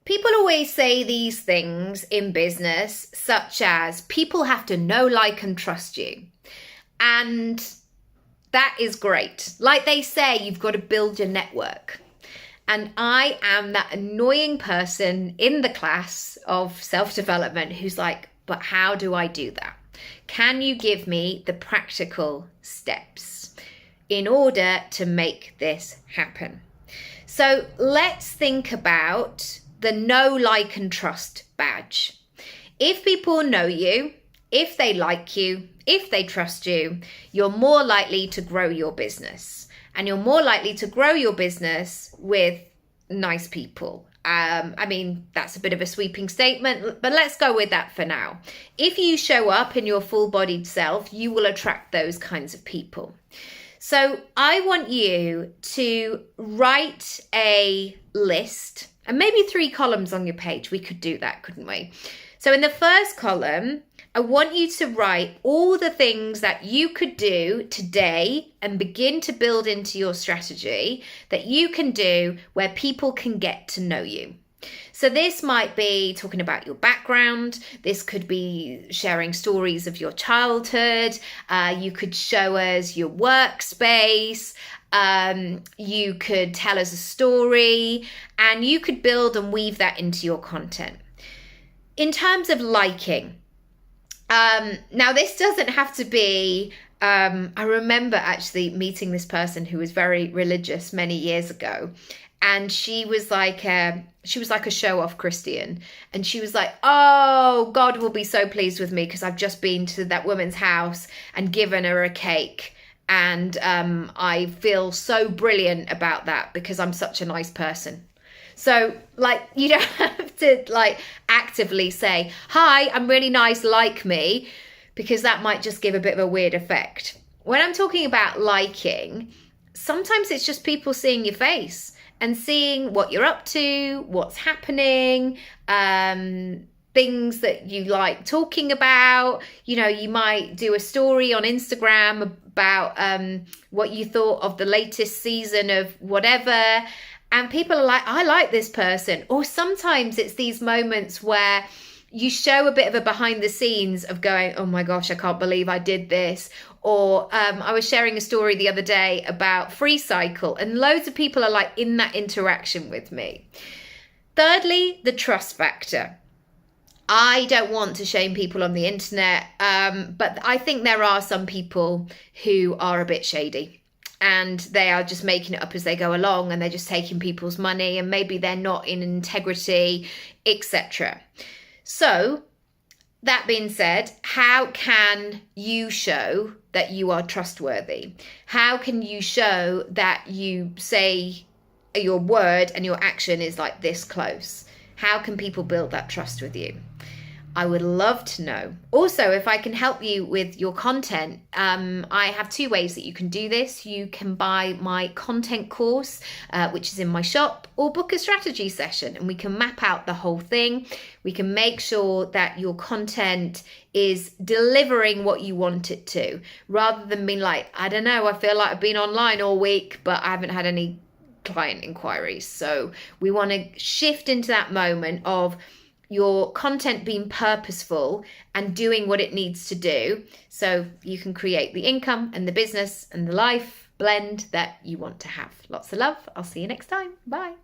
People always say these things in business, such as people have to know, like, and trust you. And that is great. Like they say, you've got to build your network. And I am that annoying person in the class of self-development who's like, but how do I do that? Can you give me the practical steps in order to make this happen? So let's think about the know, like, and trust badge. If people know you, if they like you, if they trust you, you're more likely to grow your business. And you're more likely to grow your business with nice people. I mean, that's a bit of a sweeping statement, but let's go with that for now. If you show up in your full-bodied self, you will attract those kinds of people. So I want you to write a list, and maybe 3 columns on your page. We could do that, couldn't we? So in the first column, I want you to write all the things that you could do today and begin to build into your strategy that you can do where people can get to know you. So this might be talking about your background. This could be sharing stories of your childhood. You could show us your workspace. You could tell us a story, and you could build and weave that into your content. In terms of liking, now this doesn't have to be, I remember actually meeting this person who was very religious many years ago, and she was like a show-off Christian, and she was like, oh, God will be so pleased with me because I've just been to that woman's house and given her a cake, and I feel so brilliant about that because I'm such a nice person. So, like, you don't have to, like, actively say, hi, I'm really nice, like me, because that might just give a bit of a weird effect. When I'm talking about liking, sometimes it's just people seeing your face and seeing what you're up to, what's happening, things that you like talking about. You know, you might do a story on Instagram about what you thought of the latest season of whatever. And people are like, I like this person. Or sometimes it's these moments where you show a bit of a behind the scenes of going, oh my gosh, I can't believe I did this. Or I was sharing a story the other day about Free Cycle, and loads of people are like in that interaction with me. Thirdly, the trust factor. I don't want to shame people on the internet, but I think there are some people who are a bit shady. And they are just making it up as they go along, and they're just taking people's money, and maybe they're not in integrity, etc. So that being said, how can you show that you are trustworthy? How can you show that you say your word and your action is like this close? How can people build that trust with you? I would love to know. Also, if I can help you with your content, I have 2 ways that you can do this. You can buy my content course, which is in my shop, or book a strategy session, and we can map out the whole thing. We can make sure that your content is delivering what you want it to, rather than being like, I don't know, I feel like I've been online all week, but I haven't had any client inquiries. So we want to shift into that moment of your content being purposeful and doing what it needs to do, so you can create the income and the business and the life blend that you want to have. Lots of love. I'll see you next time. Bye.